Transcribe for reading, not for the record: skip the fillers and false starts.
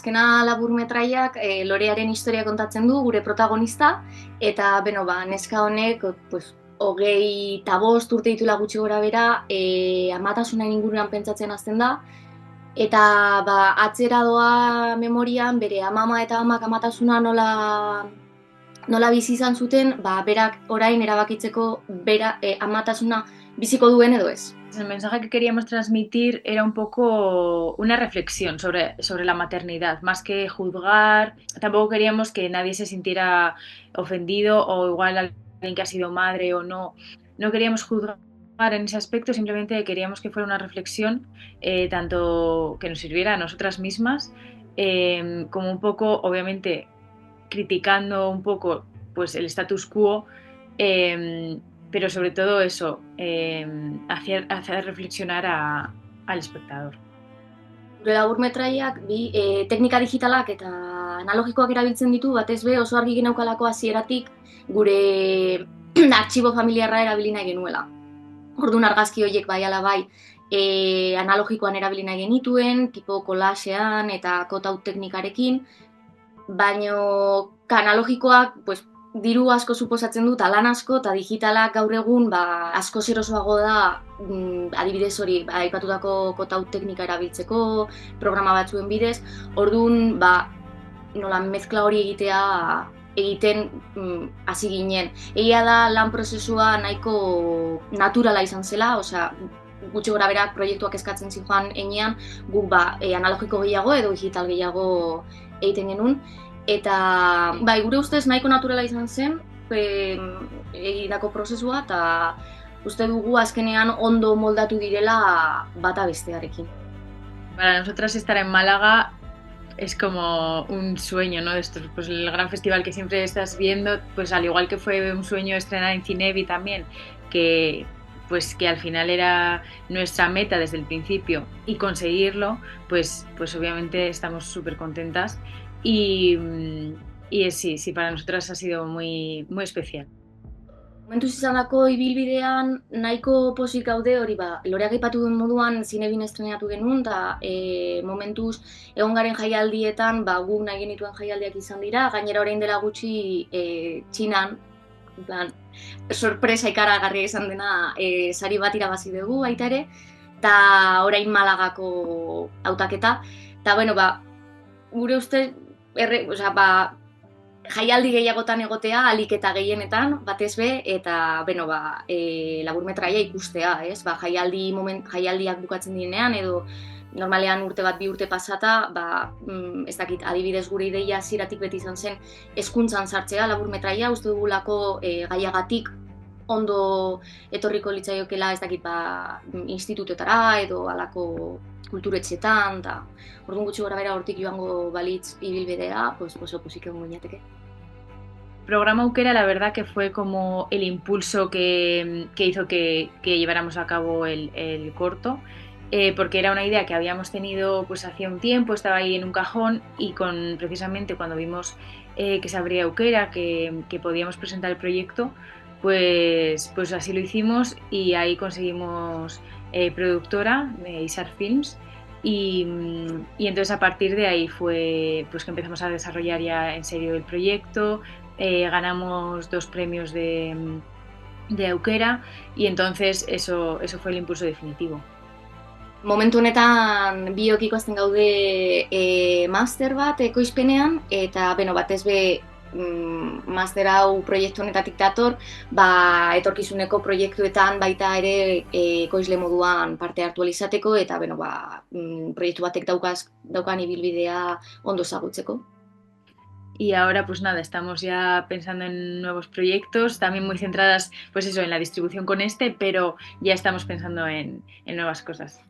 azkena laburmetraiak lorearen historia kontatzen du, gure protagonista, eta neska honek, pues, 25 urte ditula gutxi gora bera, amatasunaren inguruan pentsatzen hasten da, eta atzera doa memorian bere amama eta amak amatasuna nola bizi izan zuten, berak orain erabakitzeko amatasuna biziko duen edo ez. El mensaje que queríamos transmitir era un poco una reflexión sobre la maternidad, más que juzgar. Tampoco queríamos que nadie se sintiera ofendido o igual alguien que ha sido madre o no. No queríamos juzgar en ese aspecto, simplemente queríamos que fuera una reflexión tanto que nos sirviera a nosotras mismas como un poco, obviamente, criticando un poco pues el status quo, pero sobre todo eso, hacer reflexionar al espectador. Gure laburmetraiak teknika digitalak eta analogikoak erabiltzen ditu, batez be oso argi geneukalako hasieratik gure artxibo familiarra erabili nahi genuela. Orduan argazki horiek bai ala bai analogikoan erabili nahi genituen, tipo kolasean eta cutout teknikarekin, baino analogikoak pues, diru asko suposatzen du, lan asko, eta digitalak gaur egun asko zerosoago da, adibidez hori, aipatutako cutout teknika erabiltzeko, programa batzuen bidez, orduan, nola mezkla hori egiten hasi ginen. Egia da lan prozesua nahiko naturala izan zela, osea, gutxi gora berak proiektuak eskatzen zijoan enean, guk analogiko gehiago edo digital gehiago egiten genuen. Eta gure ustez nahiko naturala izan zen egindako prozesua, eta uste dugu azkenean ondo moldatu direla bata bestearekin. Para nosotras estar en Málaga es como un sueño, ¿no? Esto, pues el gran festival que siempre estás viendo, pues al igual que fue un sueño estrenar en Cinebi también, que al final era nuestra meta desde el principio y conseguirlo, pues obviamente estamos súper contentas y sí, para nosotras ha sido muy, muy especial. Momentuz izandako ibilbidean nahiko pozik gaude hori Loreak aipatu duen moduan Zinebin estrenatu genuen, eta momentuz egon garen jaialdietan guk nahi genituen jaialdiak izan dira, gainera orain dela gutxi Txinan, sorpresa ikaragarria izan dena sari bat irabazi dugu baita ere, eta orain Malagako hautaketa, eta gure uste jaialdi gehiagotan egotea, ahalik eta gehienetan, batez be, eta laburmetraia ikustea, ez? Jaialdiak bukatzen direnean, edo normalean urte bat, 2 urte pasata, ez dakit, adibidez gure ideia hasieratik beti izan zen hezkuntzan sartzea laburmetraia, uste dugulako gaiagatik ondo etorriko litzaiokela, ez dakit, institutuetara edo alako kulturetxetan, eta orduan gutxi gora bera hortik joango balitz ibilbidea, oso pozik egon gineateke. Programa Aukera, la verdad que fue como el impulso que hizo que lleváramos a cabo el corto, porque era una idea que habíamos tenido pues hacía un tiempo, estaba ahí en un cajón, y precisamente cuando vimos que se abría Aukera, que podíamos presentar el proyecto, pues así lo hicimos, y ahí conseguimos productora de Isar Films, y entonces a partir de ahí fue pues que empezamos a desarrollar ya en serio el proyecto. Ganamos 2 premios de Aukera, y entonces eso fue el impulso definitivo. Momentu honetan biok ikasten gaude master bat ekoizpenean, eta batez be master hau proiektu honetatik dator, etorkizuneko proiektuetan baita ere ekoizle moduan parte hartu izateko, eta proiektu batek daukan ibilbidea ondo ezagutzeko. Y ahora pues nada, estamos ya pensando en nuevos proyectos, también muy centradas pues eso, en la distribución con pero ya estamos pensando en nuevas cosas.